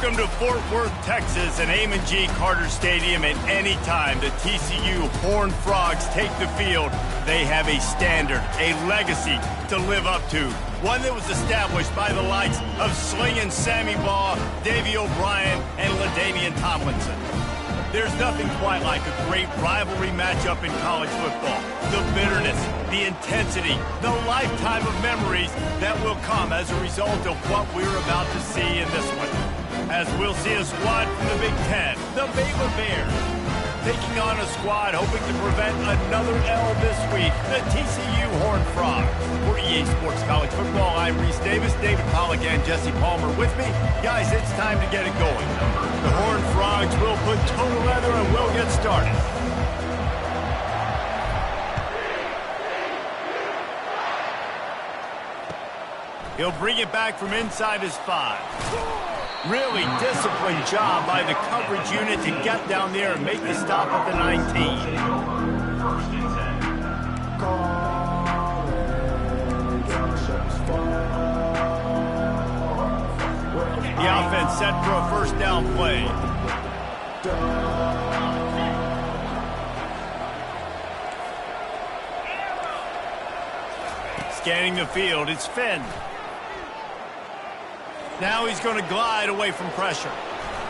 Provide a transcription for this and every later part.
Welcome to Fort Worth, Texas, and Amon G. Carter Stadium. At any time the TCU Horned Frogs take the field, they have a standard, a legacy to live up to. One that was established by the likes of Slingin' Sammy Baugh, Davey O'Brien, and LaDainian Tomlinson. There's nothing quite like a great rivalry matchup in college football. The bitterness, the intensity, the lifetime of memories that will come as a result of what we're about to see in this one. As we'll see a squad from the Big Ten, the Baylor Bears, taking on a squad hoping to prevent another L this week, the TCU Horned Frogs. For EA Sports College Football, I'm Reese Davis, David Pollack, and Jesse Palmer with me. Guys, it's time to get it going. The Horned Frogs will put total leather and we'll get started. He'll bring it back from inside his 5. Really disciplined job by the coverage unit to get down there and make the stop at the 19. The offense set for a first down play. Scanning the field, it's Finn. Now he's going to glide away from pressure.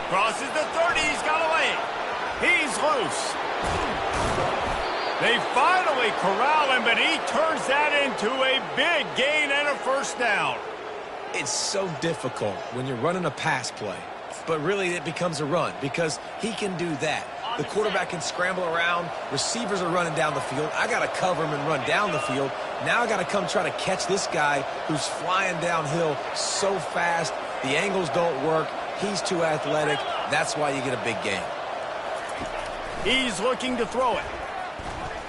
Crosses the 30, he's got away. He's loose. They finally corral him, but he turns that into a big gain and a first down. It's so difficult when you're running a pass play, but really it becomes a run because he can do that. The quarterback can scramble around. Receivers are running down the field. I got to cover him and run down the field. Now I got to come try to catch this guy who's flying downhill so fast. The angles don't work. He's too athletic. That's why you get a big gain. He's looking to throw it.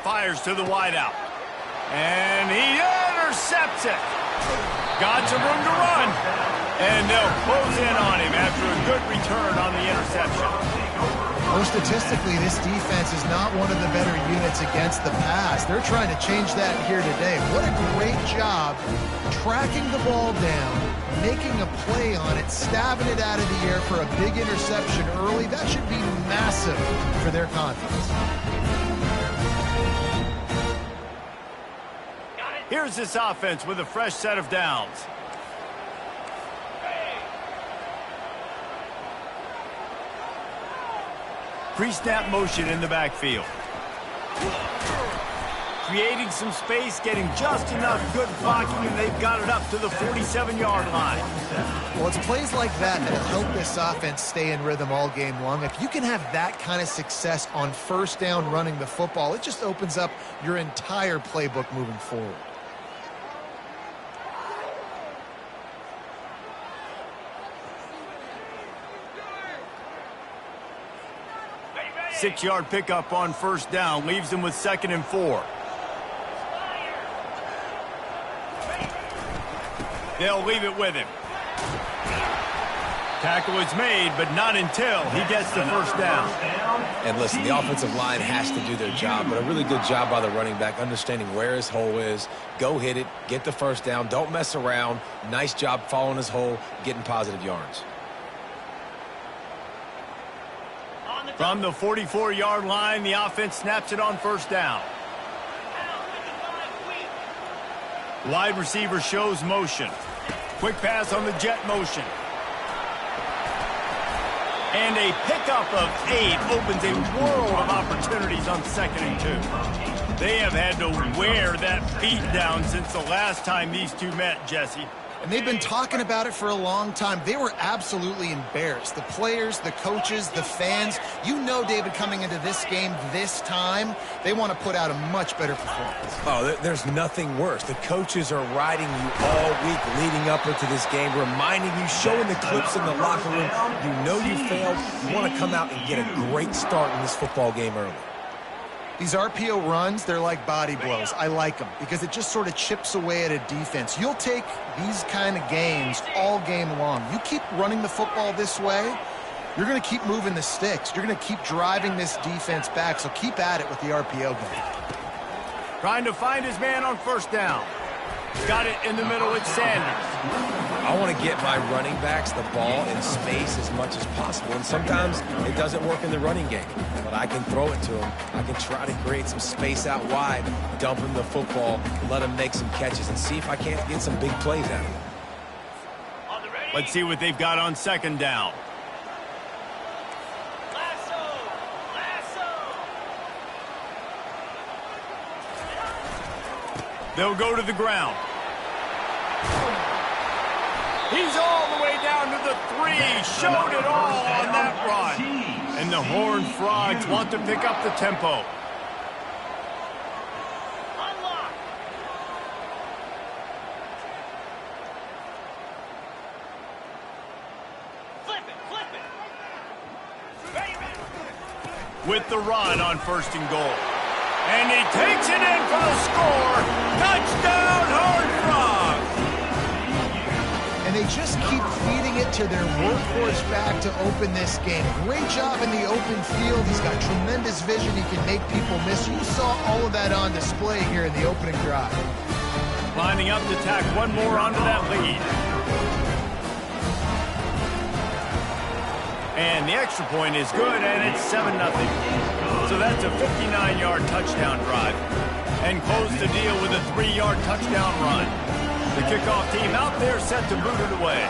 Fires to the wideout. And he intercepts it. Got some room to run. And they'll close in on him after a good return on the interception. Well, statistically, this defense is not one of the better units against the pass. They're trying to change that here today. What a great job tracking the ball down, making a play on it, stabbing it out of the air for a big interception early. That should be massive for their confidence. Here's this offense with a fresh set of downs. Pre-snap motion in the backfield. Creating some space, getting just enough good blocking, and they've got it up to the 47-yard line. Well, it's plays like that that'll help this offense stay in rhythm all game long. If you can have that kind of success on first down running the football, it just opens up your entire playbook moving forward. Six-yard pickup on first down leaves them with 2nd and 4. They'll leave it with him. Tackle is made, but not until he gets the first down. And listen, the offensive line has to do their job, but a really good job by the running back understanding where his hole is. Go hit it, get the first down, don't mess around. Nice job following his hole, getting positive yards. From the 44-yard line, the offense snaps it on first down. Wide receiver shows motion. Quick pass on the jet motion. And a pickup of 8 opens a world of opportunities on 2nd and 2. They have had to wear that beat down since the last time these two met, Jesse. And they've been talking about it for a long time. They were absolutely embarrassed. The players, the coaches, the fans. You know, David, coming into this game this time, they want to put out a much better performance. Oh, there's nothing worse. The coaches are riding you all week leading up into this game, reminding you, showing the clips in the locker room. You know you failed. You want to come out and get a great start in this football game early. These RPO runs, they're like body blows. I like them because it just sort of chips away at a defense. You'll take these kind of games all game long. You keep running the football this way, you're going to keep moving the sticks. You're going to keep driving this defense back, so keep at it with the RPO game. Trying to find his man on first down. Got it in the middle with Sanders. I want to get my running backs the ball in space as much as possible, and sometimes it doesn't work in the running game, but I can throw it to them. I can try to create some space out wide, dump them the football, let them make some catches, and see if I can't get some big plays out of them. Let's see what they've got on second down. They'll go to the ground. He's all the way down to the 3. Showed it all on that run. And the Horned Frogs want to pick up the tempo. With the run on 1st and goal. And he takes it in for the score. Touchdown, Horned Frogs! And they just keep feeding it to their workhorse back to open this game. Great job in the open field. He's got tremendous vision. He can make people miss. You saw all of that on display here in the opening drive. Lining up to tack one more onto that lead. And the extra point is good, and it's 7-0. So that's a 59-yard touchdown drive. And close the deal with a 3-yard touchdown run. The kickoff team out there set to boot it away.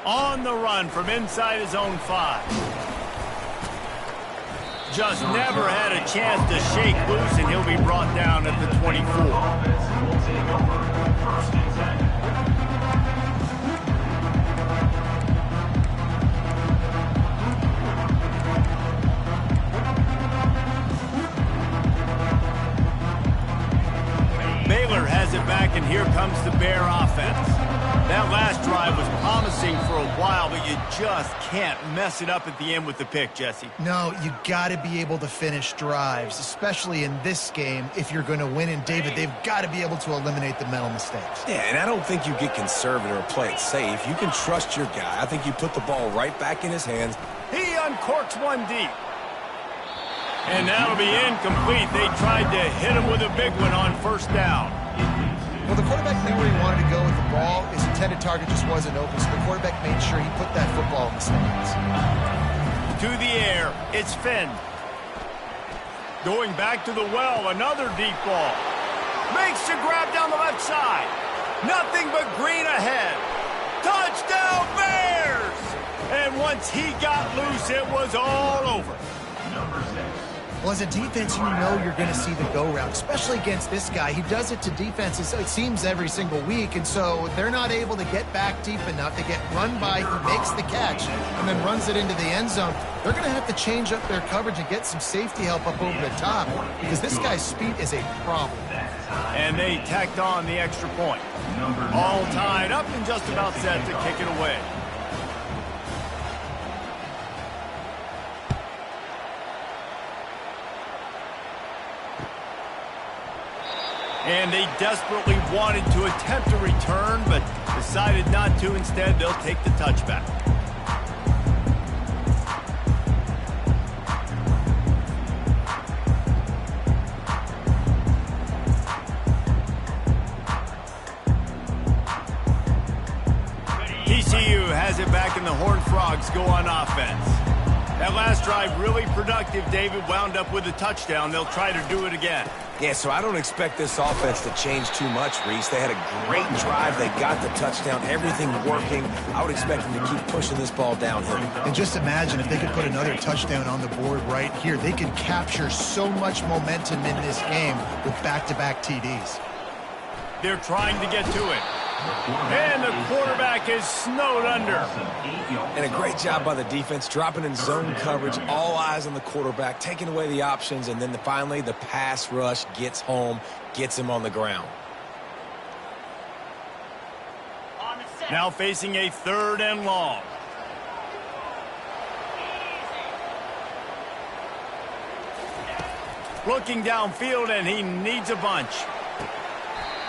On the run from inside his own 5. Just never had a chance to shake loose, and he'll be brought down at the 24. Baylor has it back, and here comes the Bear offense. That last drive was promising for a while, but you just can't mess it up at the end with the pick, Jesse. No, you got to be able to finish drives, especially in this game. If you're going to win, and David, they've got to be able to eliminate the mental mistakes. Yeah, and I don't think you get conservative or play it safe. You can trust your guy. I think you put the ball right back in his hands. He uncorks one deep. And that'll be incomplete. They tried to hit him with a big one on 1st down. Well, the quarterback knew where he wanted to go with the ball. His intended target just wasn't open, so the quarterback made sure he put that football in the stands. To the air, it's Finn. Going back to the well, another deep ball. Makes the grab down the left side. Nothing but green ahead. Touchdown, Bears! And once he got loose, it was all over. Well, as a defense, you know you're going to see the go-route, especially against this guy. He does it to defenses, it seems, every single week, and so they're not able to get back deep enough. They get run by, he makes the catch, and then runs it into the end zone. They're going to have to change up their coverage and get some safety help up over the top because this guy's speed is a problem. And they tacked on the extra point. All tied up and just about set to kick it away. And they desperately wanted to attempt a return, but decided not to. Instead, they'll take the touchback. TCU has it back, and the Horned Frogs go on offense. That last drive really productive. David wound up with a touchdown. They'll try to do it again. Yeah, so I don't expect this offense to change too much, Reese. They had a great drive. They got the touchdown. Everything working. I would expect them to keep pushing this ball downhill. And just imagine if they could put another touchdown on the board right here. They could capture so much momentum in this game with back-to-back TDs. They're trying to get to it. And the quarterback is snowed under. And a great job by the defense, dropping in zone coverage, all eyes on the quarterback, taking away the options, and then finally the pass rush gets home, gets him on the ground. Now facing a 3rd and long. Looking downfield, and he needs a bunch.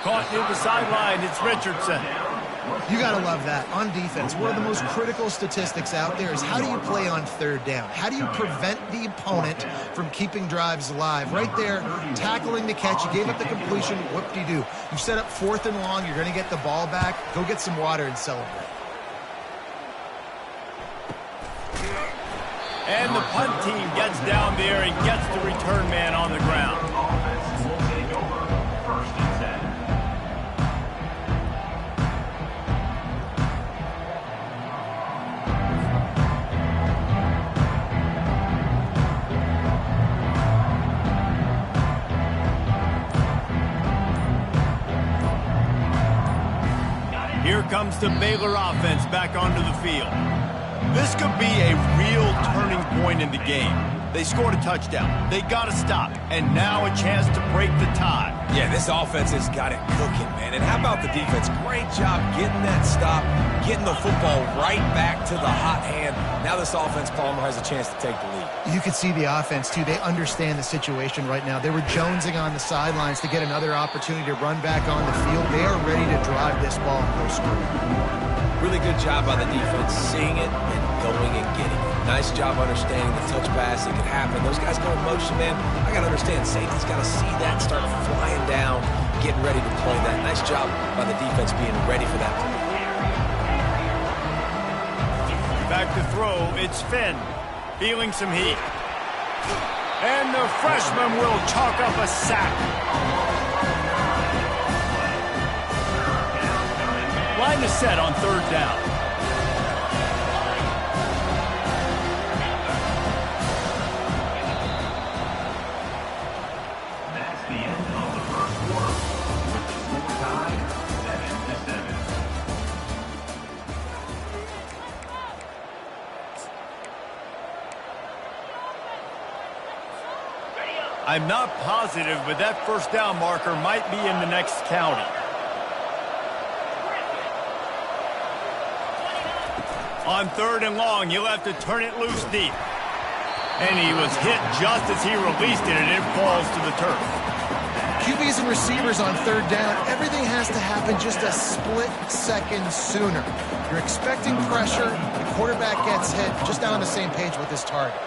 Caught near the sideline, it's Richardson. You got to love that. On defense, one of the most critical statistics out there is how do you play on third down? How do you prevent the opponent from keeping drives alive? Right there, tackling the catch. You gave up the completion. Whoop-de-doo. You set up 4th and long. You're going to get the ball back. Go get some water and celebrate. And the punt team gets down there and gets the return man on the ground. Here comes the Baylor offense back onto the field. This could be a real turning point in the game. They scored a touchdown. They got to stop. And now a chance to break the tie. Yeah, this offense has got it cooking, man. And how about the defense? Great job getting that stop, getting the football right back to the hot hand. Now this offense, Palmer, has a chance to take the lead. You can see the offense, too. They understand the situation right now. They were jonesing on the sidelines to get another opportunity to run back on the field. They are ready to drive this ball and go score. Really good job by the defense, seeing it and going and getting it. Nice job understanding the touch pass. It could happen. Those guys go in motion, man. I got to understand, safety's got to see that, start flying down, getting ready to play that. Nice job by the defense being ready for that. Back to throw, it's Finn, feeling some heat. And the freshman will chalk up a sack. Line is set on 3rd down. That's the end of the first quarter. With the score tied 7-7. I'm not positive, but that 1st down marker might be in the next county. On 3rd and long, he'll have to turn it loose deep. And he was hit just as he released it, and it falls to the turf. QBs and receivers on 3rd down, everything has to happen just a split second sooner. You're expecting pressure, the quarterback gets hit, just not on the same page with his target.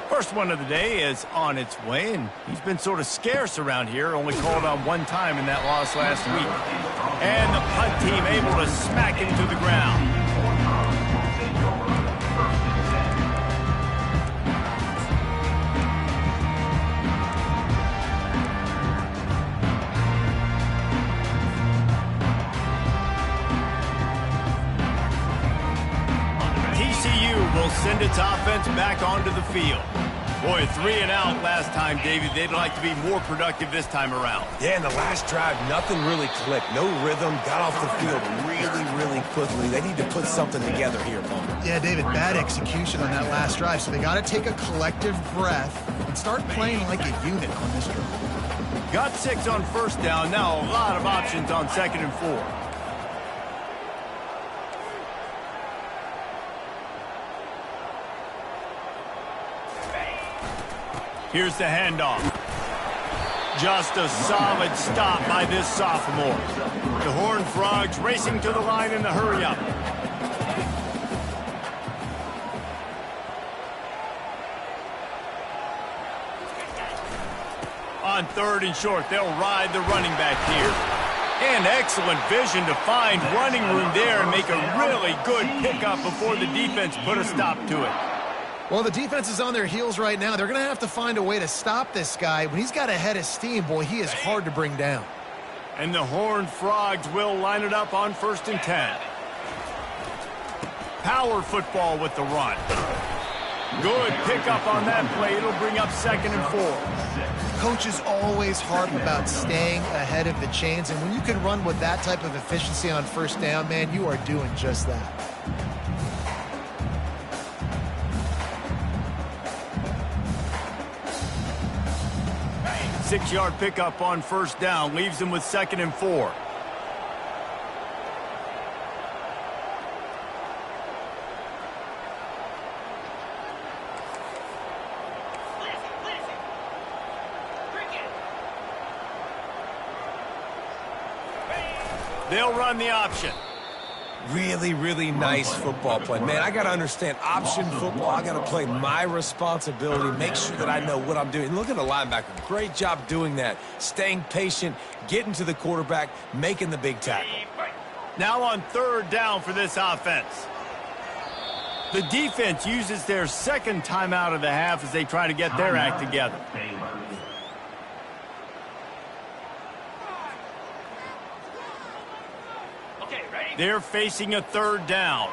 First one of the day is on its way, and he's been sort of scarce around here, only called on 1 time in that loss last week. And the punt team able to smack him to the ground. TCU will send its offense back onto the field. Boy, 3 and out last time, David. They'd like to be more productive this time around. Yeah, in the last drive, nothing really clicked. No rhythm, got off the field really quickly. They need to put something together here, Palmer. Yeah, David, bad execution on that last drive, so they got to take a collective breath and start playing like a unit on this drive. Got 6 on 1st down. Now a lot of options on 2nd and 4. Here's the handoff. Just a solid stop by this sophomore. The Horned Frogs racing to the line in the hurry-up. On 3rd and short, they'll ride the running back here. And excellent vision to find running room there and make a really good pickup before the defense put a stop to it. Well, the defense is on their heels right now. They're going to have to find a way to stop this guy. When he's got a head of steam, boy, he is hard to bring down. And the Horned Frogs will line it up on 1st and 10. Power football with the run. Good pickup on that play. It'll bring up 2nd and 4. Coaches always harp about staying ahead of the chains, and when you can run with that type of efficiency on 1st down, man, you are doing just that. 6-yard pickup on 1st down. Leaves them with 2nd and 4. They'll run the option. Really, really nice football play. Man, I got to understand option football. I got to play my responsibility, make sure that I know what I'm doing. Look at the linebacker. Great job doing that. Staying patient, getting to the quarterback, making the big tackle. Now on 3rd down for this offense. The defense uses their second timeout of the half as they try to get their act together. They're facing a 3rd down.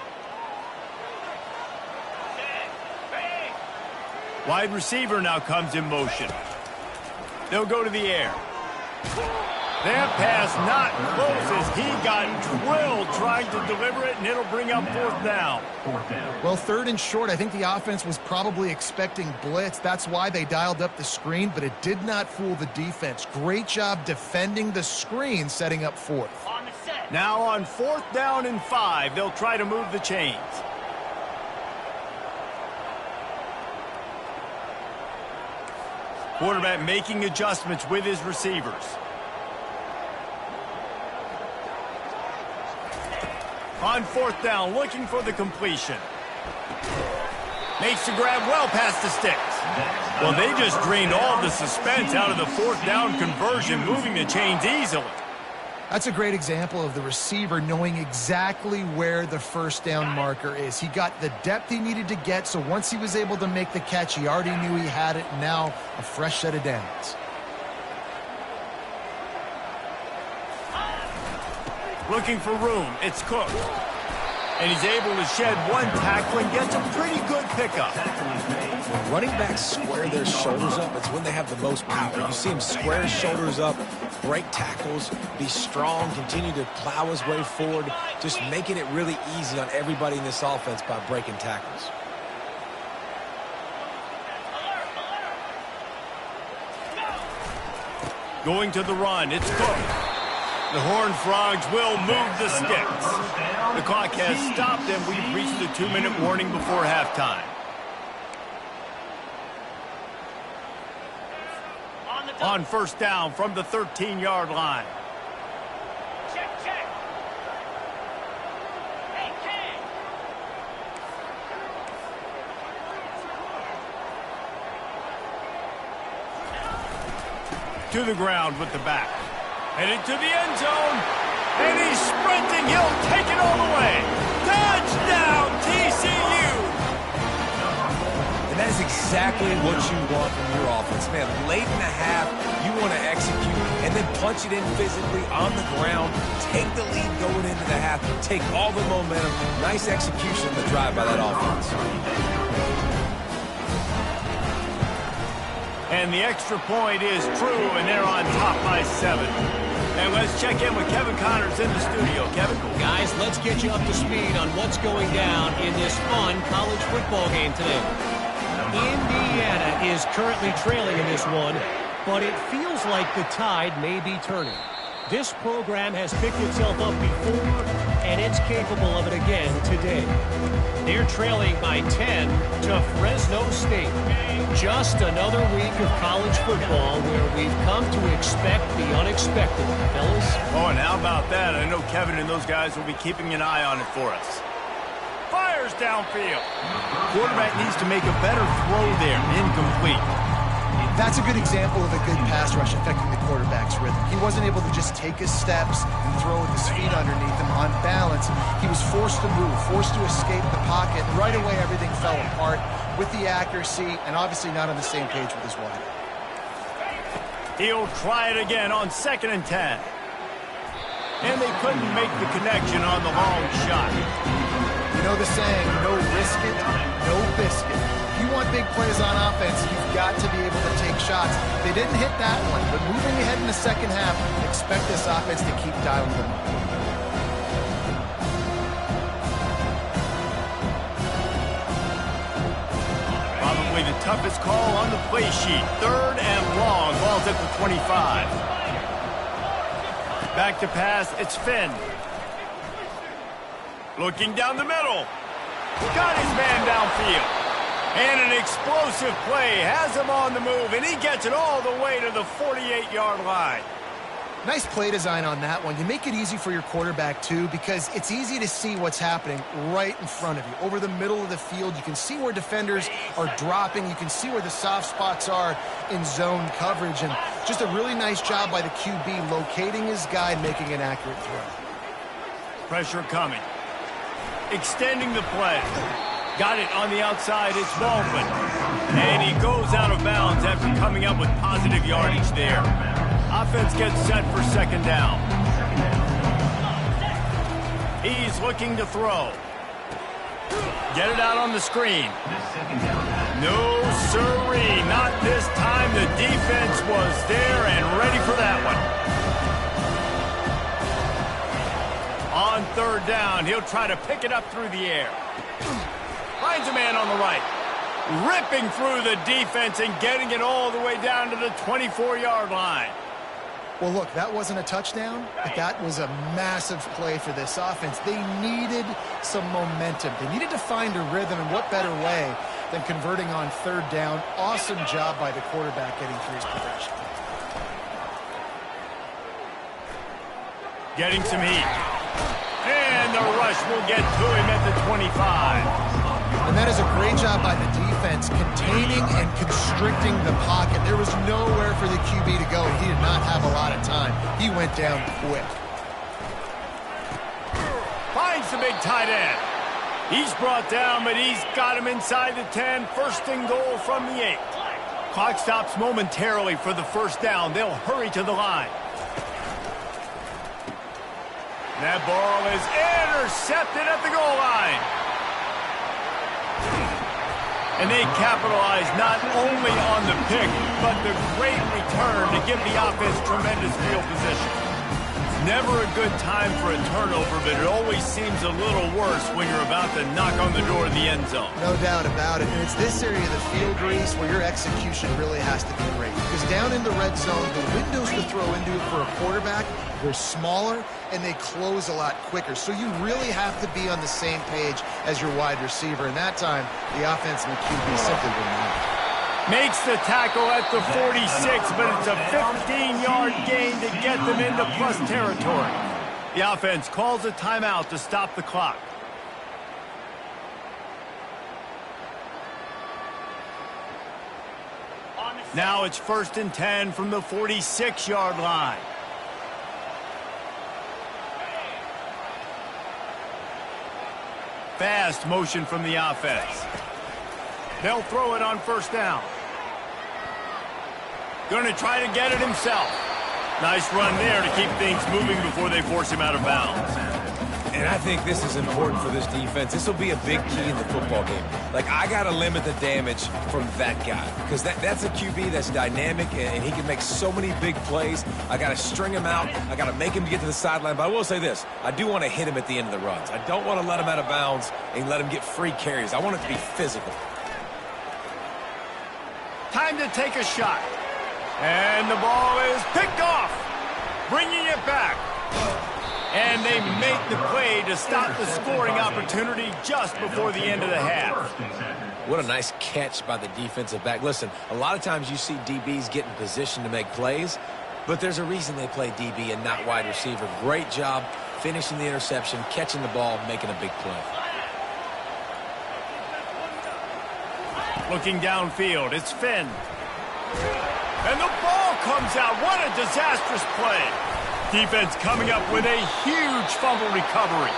Wide receiver now comes in motion. They'll go to the air. That pass not close as he got drilled trying to deliver it, and it'll bring up 4th down. Well, 3rd and short, I think the offense was probably expecting blitz. That's why they dialed up the screen, but it did not fool the defense. Great job defending the screen, setting up 4th. Now on 4th down and 5, they'll try to move the chains. Quarterback making adjustments with his receivers. On 4th down, looking for the completion. Makes the grab well past the sticks. Well, they just drained all the suspense out of the 4th down conversion, moving the chains easily. That's a great example of the receiver knowing exactly where the 1st down marker is. He got the depth he needed to get, so once he was able to make the catch, he already knew he had it. Now, a fresh set of downs. Looking for room. It's Cook. And he's able to shed one tackle and gets a pretty good pickup. When running backs square their shoulders up, it's when they have the most power. You see him square his shoulders up, break tackles, be strong, continue to plow his way forward, just making it really easy on everybody in this offense by breaking tackles. Going to the run. It's Cook. The Horned Frogs will move the sticks. The clock has stopped, and we've reached the 2-minute warning before halftime. On 1st down from the 13-yard line. To the ground with the back. Headed to the end zone. And he's sprinting. He'll take it all the way. Touchdown, TCU! And that is exactly what you want from your offense. Man, late in the half, you want to execute and then punch it in physically on the ground. Take the lead going into the half. Take all the momentum. Nice execution to drive by that offense. And the extra point is true, and they're on top by 7. And let's check in with Kevin Connors in the studio. Kevin? Guys, let's get you up to speed on what's going down in this fun college football game today. Indiana is currently trailing in this one, but it feels like the tide may be turning. This program has picked itself up before, and it's capable of it again today. They're trailing by 10 to Fresno State. Just another week of college football where we've come to expect the unexpected, fellas. Oh, and how about that? I know Kevin and those guys will be keeping an eye on it for us. Fires downfield. Quarterback needs to make a better throw there. Incomplete. That's a good example of a good pass rush affecting the quarterback's rhythm. He wasn't able to just take his steps and throw with his feet underneath him on balance. He was forced to move, forced to escape the pocket. Right away, everything fell apart with the accuracy and obviously not on the same page with his wideout. He'll try it again on 2nd and 10. And they couldn't make the connection on the long shot. You know the saying, no risk it, no biscuit. If you want big plays on offense, you've got to be able to take shots. They didn't hit that one, but moving ahead in the second half, expect this offense to keep dialing them up. Probably the toughest call on the play sheet. 3rd and long. Ball's at the 25. Back to pass. It's Finn. Looking down the middle. Got his man downfield. And an explosive play has him on the move, and he gets it all the way to the 48-yard line. Nice play design on that one. You make it easy for your quarterback, too, because it's easy to see what's happening right in front of you. Over the middle of the field, you can see where defenders are dropping. You can see where the soft spots are in zone coverage. And just a really nice job by the QB locating his guy and making an accurate throw. Pressure coming. Extending the play. Got it on the outside. It's Baldwin. And he goes out of bounds after coming up with positive yardage there. Offense gets set for second down. He's looking to throw. Get it out on the screen. No, sirree. Not this time. The defense was there and ready for that one. On third down, he'll try to pick it up through the air. Finds a man on the right. Ripping through the defense and getting it all the way down to the 24-yard line. Well, look, that wasn't a touchdown, but that was a massive play for this offense. They needed some momentum. They needed to find a rhythm, and what better way than converting on third down. Awesome job by the quarterback getting through his progression. Getting some heat. And the rush will get to him at the 25. And that is a great job by the defense, containing and constricting the pocket. There was nowhere for the QB to go. He did not have a lot of time. He went down quick. Finds the big tight end. He's brought down, but he's got him inside the 10. First and goal from the 8. Clock stops momentarily for the first down. They'll hurry to the line. That ball is intercepted at the goal line. And they capitalize not only on the pick, but the great return to give the offense tremendous field position. Never a good time for a turnover, but it always seems a little worse when you're about to knock on the door of the end zone. No doubt about it. And it's this area of the field, Reese, where your execution really has to be great. Because down in the red zone, the windows to throw into for a quarterback, they're smaller and they close a lot quicker. So you really have to be on the same page as your wide receiver. And that time, the offense and the QB simply were not. Makes the tackle at the 46, but it's a 15-yard gain to get them into plus territory. The offense calls a timeout to stop the clock. Now it's 1st and 10 from the 46-yard line. Fast motion from the offense. They'll throw it on first down. Going to try to get it himself. Nice run there to keep things moving before they force him out of bounds. And I think this is important for this defense. This will be a big key in the football game. Like, I got to limit the damage from that guy. Because that's a QB that's dynamic, and he can make so many big plays. I got to string him out. I got to make him get to the sideline. But I will say this. I do want to hit him at the end of the runs. I don't want to let him out of bounds and let him get free carries. I want it to be physical. Time to take a shot. And the ball is picked off. Bringing it back. And they make the play to stop the scoring opportunity just before the end of the half. What a nice catch by the defensive back. Listen, a lot of times you see DBs get in position to make plays, but there's a reason they play DB and not wide receiver. Great job finishing the interception, catching the ball, making a big play. Looking downfield, it's Finn. And the ball comes out. What a disastrous play. Defense coming up with a huge fumble recovery.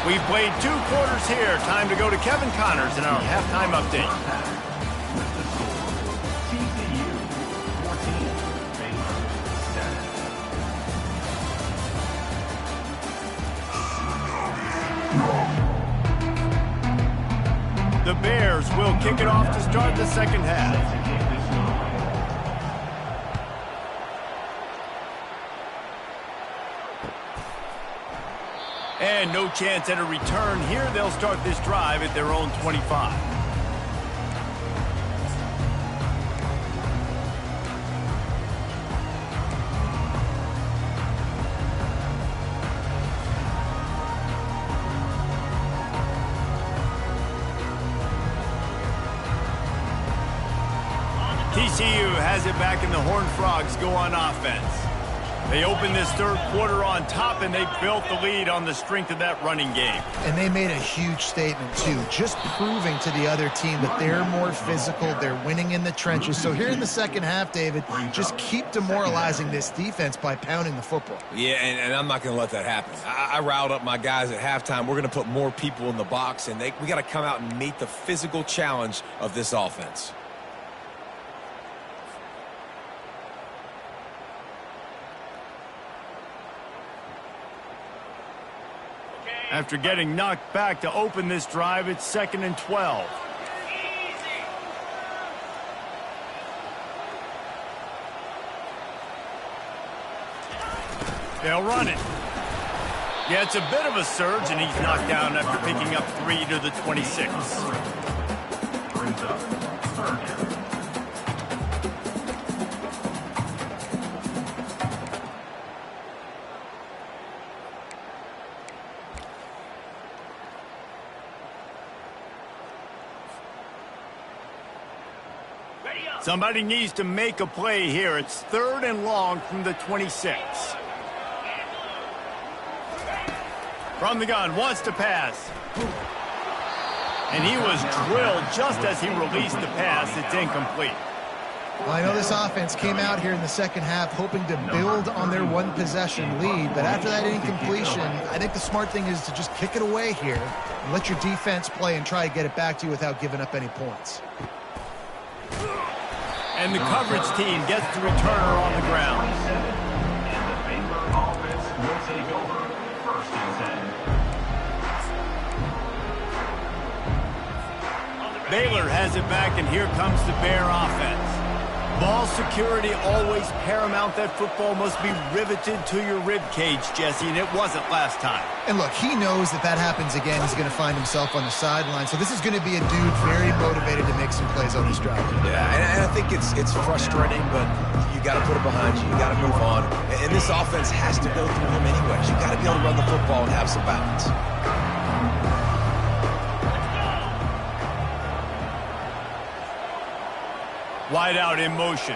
We've played 2 quarters here. Time to go to Kevin Connors in our halftime update. TCU 14, Baylor 7. The Bears will kick it off to start the second half. And no chance at a return here. They'll start this drive at their own 25. TCU has it back, and the Horned Frogs go on offense. They opened this third quarter on top, and they built the lead on the strength of that running game. And they made a huge statement, too, just proving to the other team that they're more physical, they're winning in the trenches. So here in the second half, David, just keep demoralizing this defense by pounding the football. Yeah, and I'm not going to let that happen. I riled up my guys at halftime. We're going to put more people in the box, and we got to come out and meet the physical challenge of this offense. After getting knocked back to open this drive, it's 2nd and 12. They'll run it. Yeah, it's a bit of a surge, and he's knocked down after picking up 3 to the 26. Brings up third down. Somebody needs to make a play here. It's 3rd and long from the 26. From the gun, wants to pass. And he was drilled just as he released the pass. It's incomplete. Well, I know this offense came out here in the second half hoping to build on their one-possession lead, but after that incompletion, I think the smart thing is to just kick it away here and let your defense play and try to get it back to you without giving up any points. And the coverage team gets the returner on the ground. And the Baylor offense will take over 1st and 10. Baylor has it back, and here comes the Bear offense. Ball security always paramount. That football must be riveted to your rib cage, Jesse, and it wasn't last time. And look, he knows that happens again. He's going to find himself on the sideline. So this is going to be a dude very motivated to make some plays on this drive. Yeah, and I think it's frustrating, but you got to put it behind you. You got to move on. And this offense has to go through him anyways. You got to be able to run the football and have some balance. Wide out in motion.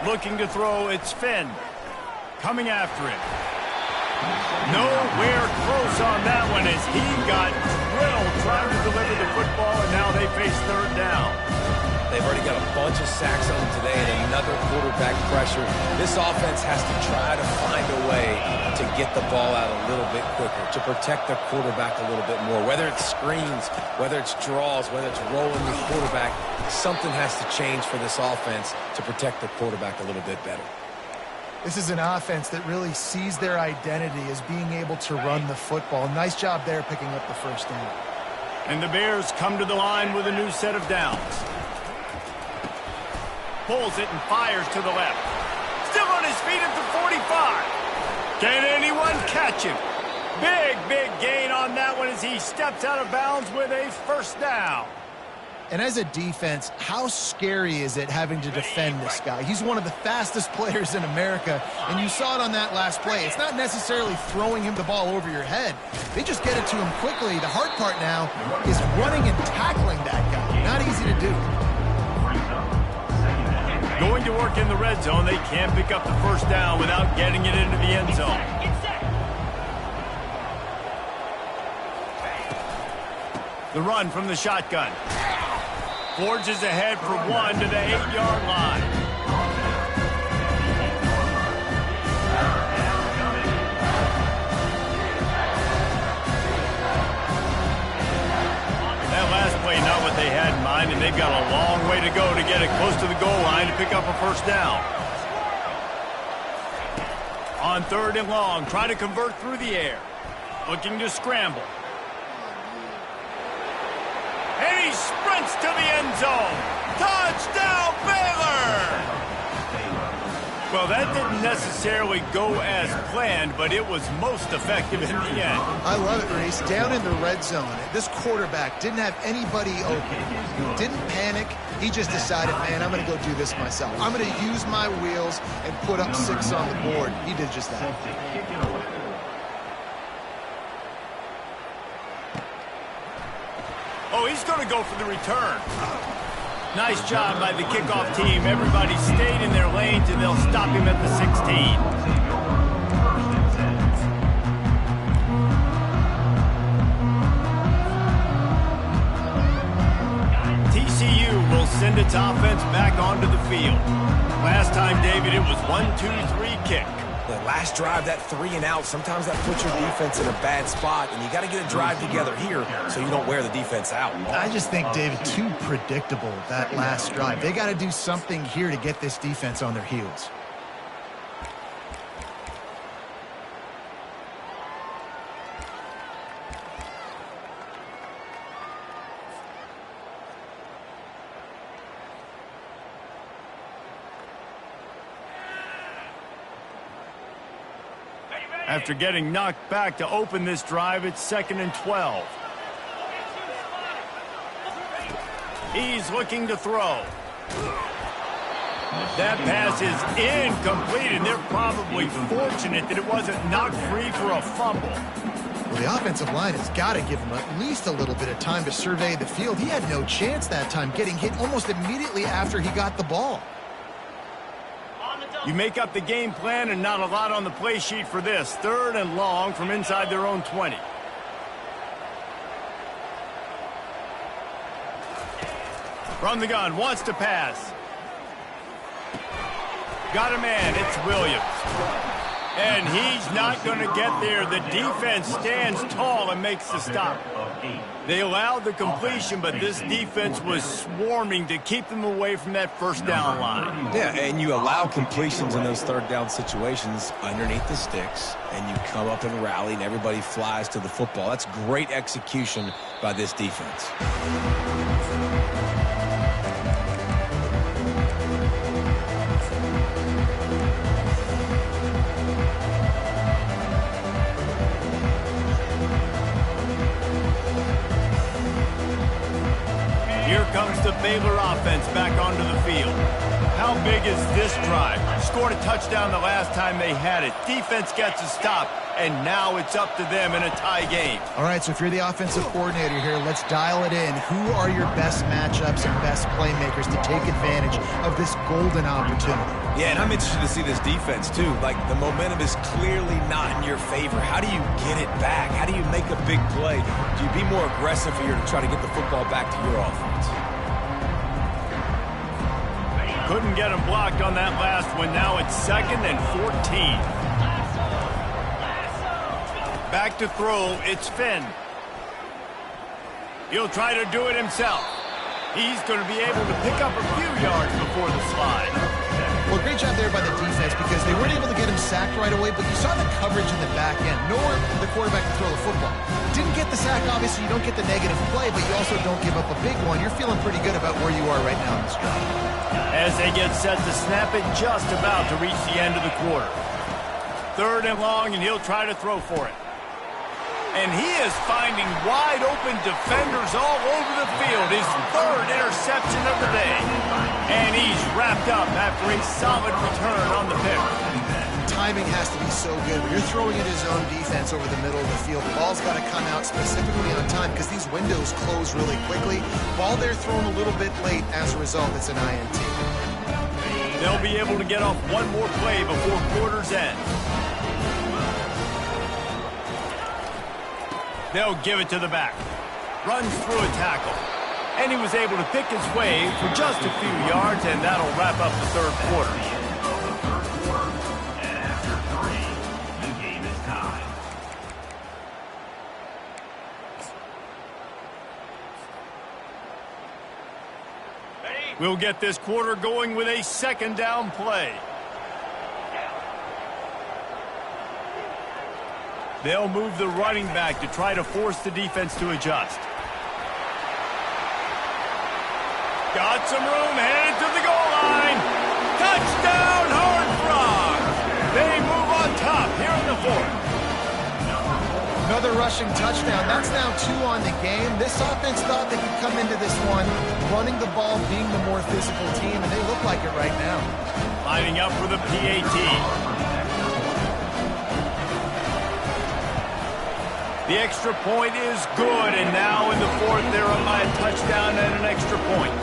Looking to throw, it's Finn. Coming after it. Nowhere close on that one as he got drilled trying to deliver the football, and now they face 3rd down. They've already got a bunch of sacks on them today and another quarterback pressure. This offense has to try to find a way to get the ball out a little bit quicker, to protect the quarterback a little bit more. Whether it's screens, whether it's draws, whether it's rolling the quarterback, something has to change for this offense to protect the quarterback a little bit better. This is an offense that really sees their identity as being able to run the football. Nice job there picking up the 1st down. And the Bears come to the line with a new set of downs. Pulls it and fires to the left. Still on his feet at the 45. Can anyone catch him? Big gain on that one as he steps out of bounds with a 1st down. And as a defense, how scary is it having to defend this guy? He's one of the fastest players in America, and you saw it on that last play. It's not necessarily throwing him the ball over your head. They just get it to him quickly. The hard part now is running and tackling that guy. Not easy to do. Going to work in the red zone, they can't pick up the 1st down without getting it into the end zone. The run from the shotgun. Forges ahead for 1 to the 8-yard line. That last play, not what they had in mind, and they've got a long way to go to get it close to the goal line to pick up a 1st down. On 3rd and long, trying to convert through the air. Looking to scramble. And he sprints to the end zone. Touchdown, Baylor! Well, that didn't necessarily go as planned, but it was most effective in the end. I love it, Reese. Down in the red zone, this quarterback didn't have anybody open. He didn't panic. He just decided, man, I'm going to go do this myself. I'm going to use my wheels and put up 6 on the board. He did just that. Oh, he's going to go for the return. Nice job by the kickoff team. Everybody stayed in their lanes, and they'll stop him at the 16. TCU will send its offense back onto the field. Last time, David, it was 1-2-3 kick. The last drive, that 3-and-out, sometimes that puts your defense in a bad spot, and you got to get a drive together here so you don't wear the defense out. I just think, David, too predictable, that last drive. They got to do something here to get this defense on their heels. After getting knocked back to open this drive, it's 2nd and 12. He's looking to throw. That pass is incomplete, and they're probably fortunate that it wasn't knocked free for a fumble. Well, the offensive line has got to give him at least a little bit of time to survey the field. He had no chance that time, getting hit almost immediately after he got the ball. You make up the game plan and not a lot on the play sheet for this. 3rd and long from inside their own 20. From the gun, wants to pass. Got a man, it's Williams. And he's not going to get there. The defense stands tall and makes the stop. They allowed the completion, but this defense was swarming to keep them away from that first down line. Yeah, and you allow completions in those 3rd down situations underneath the sticks, and you come up and rally, and everybody flies to the football. That's great execution by this defense. Here comes the Baylor offense back onto the field. How big is this drive? Scored a touchdown the last time they had it. Defense gets a stop, and now it's up to them in a tie game. All right, so if you're the offensive coordinator here, let's dial it in. Who are your best matchups and best playmakers to take advantage of this golden opportunity? Yeah, and I'm interested to see this defense, too. Like, the momentum is clearly not in your favor. How do you get it back? How do you make a big play? Do you be more aggressive here to try to get the football back to your offense? Couldn't get him blocked on that last one. Now it's 2nd and 14. Back to throw, it's Finn. He'll try to do it himself. He's going to be able to pick up a few yards before the slide. Well, great job there by the defense because they weren't able to get him sacked right away, but you saw the coverage in the back end. Nor the quarterback to throw the football. Didn't get the sack, obviously. You don't get the negative play, but you also don't give up a big one. You're feeling pretty good about where you are right now in this drive. As they get set to snap it, just about to reach the end of the quarter. 3rd and long, and he'll try to throw for it. And he is finding wide-open defenders all over the field. His 3rd interception of the day. And he's wrapped up after a solid return on the pick. Timing has to be so good. When you're throwing at his own defense over the middle of the field, the ball's got to come out specifically on time because these windows close really quickly. Ball there thrown a little bit late. As a result, it's an INT. They'll be able to get off one more play before quarter's end. They'll give it to the back. Runs through a tackle. And he was able to pick his way for just a few yards, and that'll wrap up the 3rd quarter. And after 3, the game is tied. We'll get this quarter going with a 2nd down play. They'll move the running back to try to force the defense to adjust. Got some room, headed to the goal line. Touchdown, Horned Frogs. They move on top here in the 4th. Another rushing touchdown. That's now 2 on the game. This offense thought they could come into this one running the ball, being the more physical team, and they look like it right now. Lining up for the PAT. The extra point is good, and now in the 4th, they're up by a touchdown and an extra point.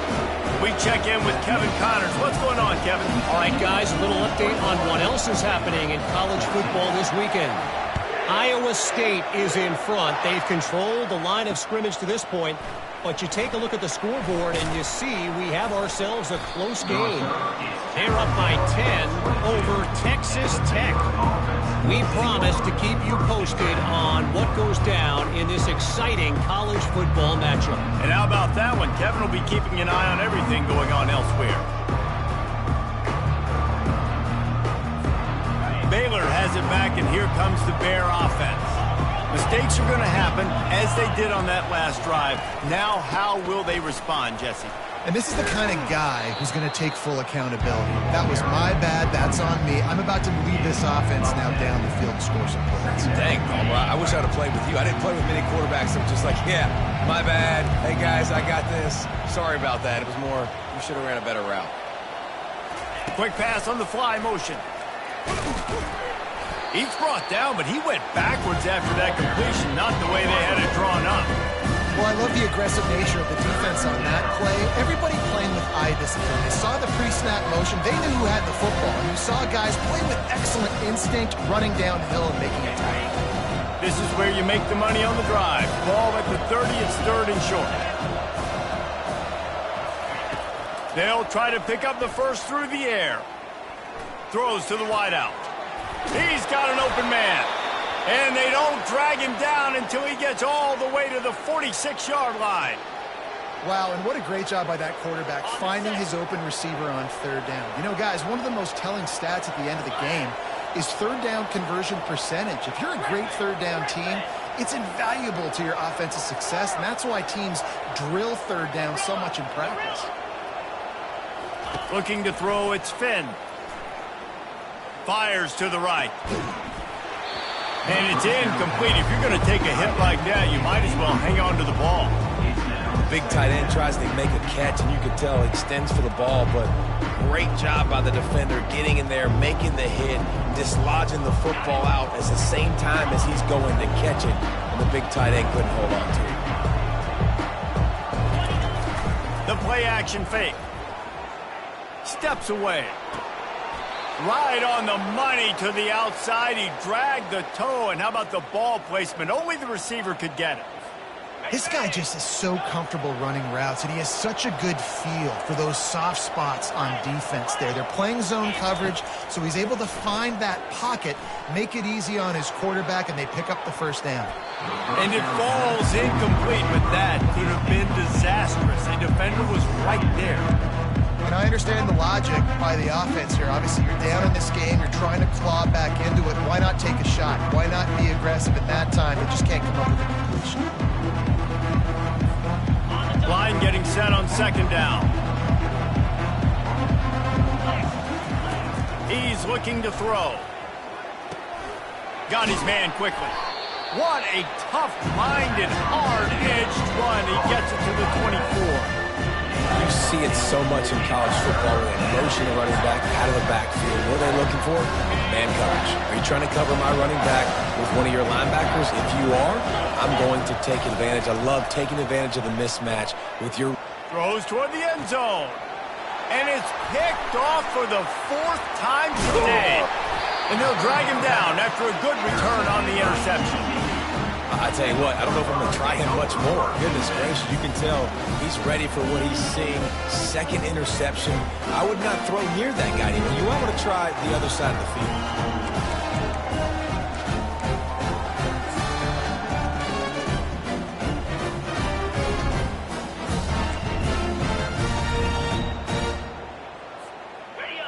We check in with Kevin Connors. What's going on, Kevin? All right, guys, a little update on what else is happening in college football this weekend. Iowa State is in front. They've controlled the line of scrimmage to this point. But you take a look at the scoreboard and you see we have ourselves a close game. They're up by 10 over Texas Tech. We promise to keep you posted on what goes down in this exciting college football matchup. And how about that one? Kevin will be keeping an eye on everything going on elsewhere. Baylor has it back, and here comes the Bear offense. Mistakes are going to happen, as they did on that last drive. Now, how will they respond, Jesse? And this is the kind of guy who's going to take full accountability. That was my bad. That's on me. I'm about to lead this offense now down the field and score some points. Dang, Palmer, I wish I'd have played with you. I didn't play with many quarterbacks that were just like, yeah, my bad. Hey, guys, I got this. Sorry about that. It was more, you should have ran a better route. Quick pass on the fly motion. He's brought down, but he went backwards after that completion, not the way they had it drawn up. Well, I love the aggressive nature of the defense on that play. Everybody playing with eye discipline. They saw the pre-snap motion. They knew who had the football. You saw guys play with excellent instinct, running downhill and making a tackle. This is where you make the money on the drive. Ball at the 30, it's third and short. They'll try to pick up the first through the air. Throws to the wideout. He's got an open man. And they don't drag him down until he gets all the way to the 46-yard line. Wow, and what a great job by that quarterback finding his open receiver on third down. You know, guys, one of the most telling stats at the end of the game is third down conversion percentage. If you're a great third down team, it's invaluable to your offensive success, and that's why teams drill third down so much in practice. Looking to throw, it's Finn. Fires to the right. And it's incomplete. If you're going to take a hit like that, you might as well hang on to the ball. Big tight end tries to make a catch, and you can tell he extends for the ball, but great job by the defender getting in there, making the hit, dislodging the football out at the same time as he's going to catch it, and the big tight end couldn't hold on to it. The play action fake. Steps away. Right on the money to the outside. He dragged the toe, and how about the ball placement? Only the receiver could get it. This guy just is so comfortable running routes, and he has such a good feel for those soft spots on defense there. They're playing zone coverage, so he's able to find that pocket, make it easy on his quarterback, and they pick up the first down. And it falls incomplete, but that could have been disastrous. A defender was right there. And I understand the logic by the offense here. Obviously, you're down in this game. You're trying to claw back into it. Why not take a shot? Why not be aggressive at that time? They just can't come up with a completion. Line getting set on second down. He's looking to throw. Got his man quickly. What a tough-minded, hard-edged run. He gets it to the 24. You see it so much in college football when they motion the running back out of the backfield. What are they looking for? Man coverage. Are you trying to cover my running back with one of your linebackers? If you are, I'm going to take advantage. I love taking advantage of the mismatch with your... Throws toward the end zone. And it's picked off for the fourth time today. And they'll drag him down after a good return on the interception. I tell you what, I don't know if I'm going to try him much more. Goodness gracious, you can tell he's ready for what he's seeing. Second interception. I would not throw near that guy anymore. You want to try the other side of the field.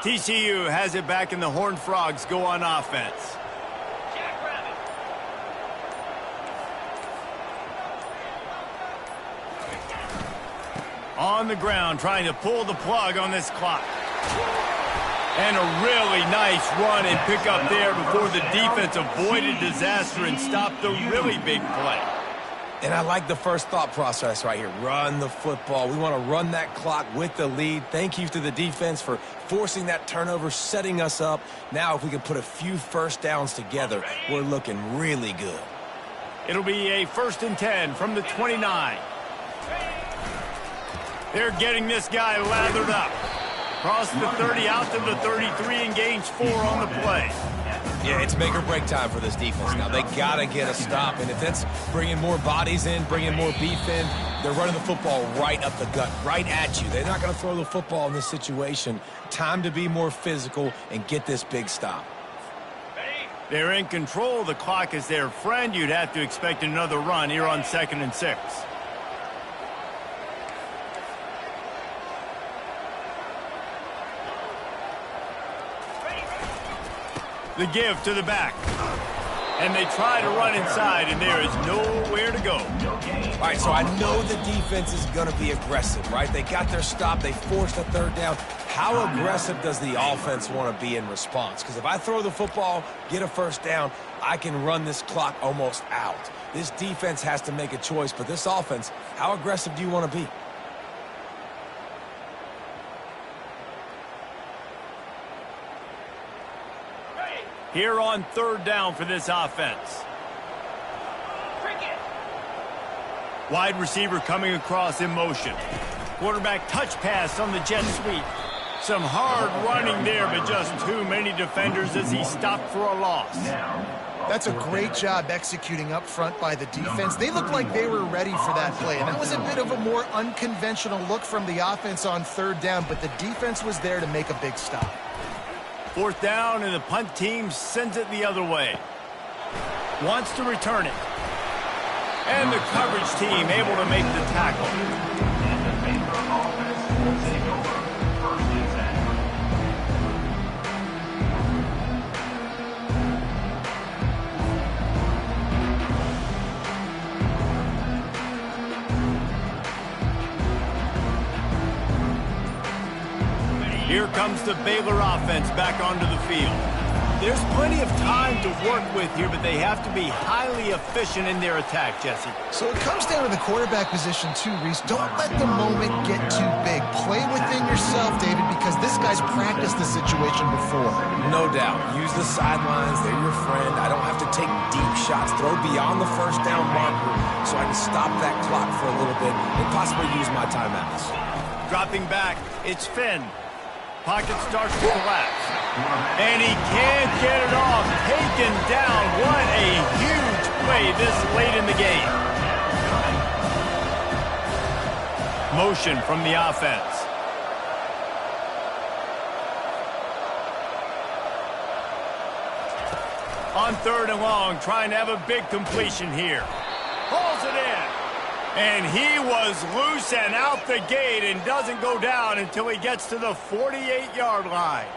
TCU has it back, and the Horned Frogs go on offense. On the ground, trying to pull the plug on this clock. And a really nice run and pick up there before the defense avoided disaster and stopped the really big play. And I like the first thought process right here. Run the football. We want to run that clock with the lead. Thank you to the defense for forcing that turnover, setting us up. Now if we can put a few first downs together, we're looking really good. It'll be a 1st and 10 from the 29. They're getting this guy lathered up. Cross the 30 out to the 33 and gains 4 on the play. Yeah, it's make or break time for this defense now. They got to get a stop, and if that's bringing more bodies in, bringing more beef in, they're running the football right up the gut, right at you. They're not going to throw the football in this situation. Time to be more physical and get this big stop. They're in control. The clock is their friend. You'd have to expect another run here on 2nd and 6. The give to the back. And they try to run inside, and there is nowhere to go. All right, so I know the defense is going to be aggressive, right? They got their stop. They forced a 3rd down. How aggressive does the offense want to be in response? Because if I throw the football, get a 1st down, I can run this clock almost out. This defense has to make a choice, but this offense, how aggressive do you want to be? Here on 3rd down for this offense. Wide receiver coming across in motion. Quarterback touch pass on the jet sweep. Some hard running there, but just too many defenders as he stopped for a loss. That's a great job executing up front by the defense. They looked like they were ready for that play, and that was a bit of a more unconventional look from the offense on 3rd down, but the defense was there to make a big stop. 4th down, and the punt team sends it the other way. Wants to return it. And the coverage team able to make the tackle. And the Baylor offense will take over 1st and 10. Here comes the Baylor offense back onto the field. There's plenty of time to work with here, but they have to be highly efficient in their attack, Jesse. So it comes down to the quarterback position too, Reese. Don't let the moment get too big. Play within yourself, David, because this guy's practiced the situation before. No doubt. Use the sidelines. They're your friend. I don't have to take deep shots. Throw beyond the 1st down marker so I can stop that clock for a little bit and possibly use my timeouts. Dropping back, it's Finn. Pocket starts to collapse. And he can't get it off. Taken down. What a huge play this late in the game. Motion from the offense. On 3rd and long, trying to have a big completion here. Pulls it in. And he was loose and out the gate and doesn't go down until he gets to the 48-yard line.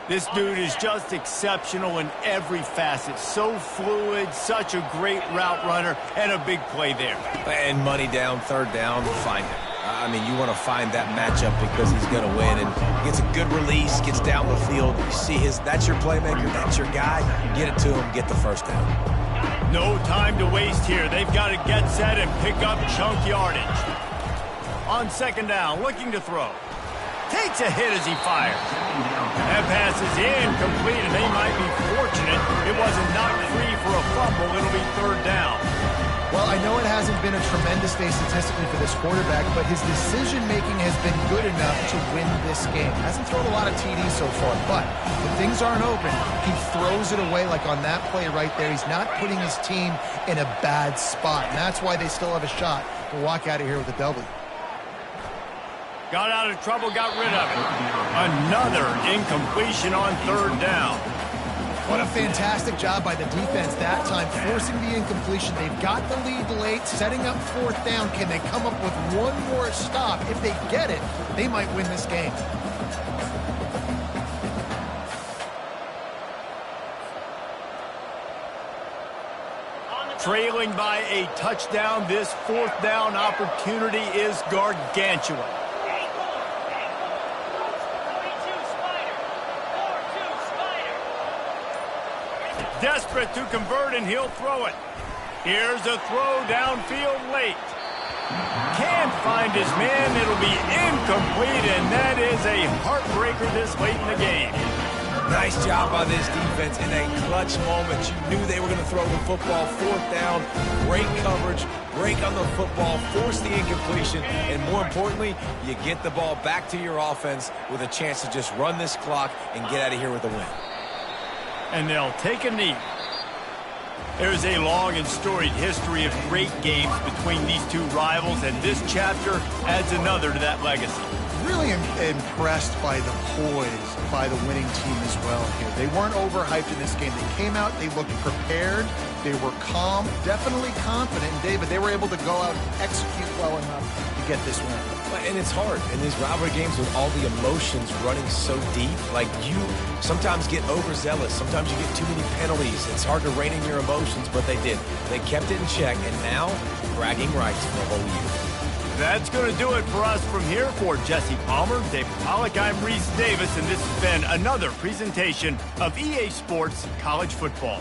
This dude is just exceptional in every facet. So fluid, such a great route runner, and a big play there. And money down, 3rd down, find him. I mean, you want to find that matchup because he's going to win. And gets a good release, gets down the field. You see that's your playmaker, that's your guy. Get it to him, get the 1st down. No time to waste here. They've got to get set and pick up chunk yardage. On 2nd down, looking to throw. Takes a hit as he fires. That pass is incomplete, and they might be fortunate it wasn't knocked free for a fumble. It'll be 3rd down. Well, I know it hasn't been a tremendous day statistically for this quarterback, but his decision-making has been good enough to win this game. Hasn't thrown a lot of TDs so far, but when things aren't open, he throws it away like on that play right there. He's not putting his team in a bad spot, and that's why they still have a shot to walk out of here with a W. Got out of trouble, got rid of it. Another incompletion on 3rd down. What a fantastic job by the defense that time, forcing the incompletion. They've got the lead late, setting up 4th down. Can they come up with one more stop? If they get it, they might win this game. Trailing by a touchdown, this 4th down opportunity is gargantuan. Desperate to convert, and he'll throw it. Here's a throw downfield late. Can't find his man. It'll be incomplete, and that is a heartbreaker this late in the game. Nice job by this defense in a clutch moment. You knew they were going to throw the football. Fourth down, great coverage, break on the football, force the incompletion, and more importantly, you get the ball back to your offense with a chance to just run this clock and get out of here with a win. And they'll take a knee. There's a long and storied history of great games between these two rivals, and this chapter adds another to that legacy. Really impressed by the poise by the winning team as well here. They weren't overhyped in this game. They came out, they looked prepared, they were calm, definitely confident. And David, they were able to go out and execute well enough to get this win. And it's hard in these rivalry games with all the emotions running so deep. Like, you sometimes get overzealous. Sometimes you get too many penalties. It's hard to rein in your emotions, but they did. They kept it in check, and now bragging rights for the whole year. That's going to do it for us from here. For Jesse Palmer, David Pollack, I'm Reese Davis, and this has been another presentation of EA Sports College Football.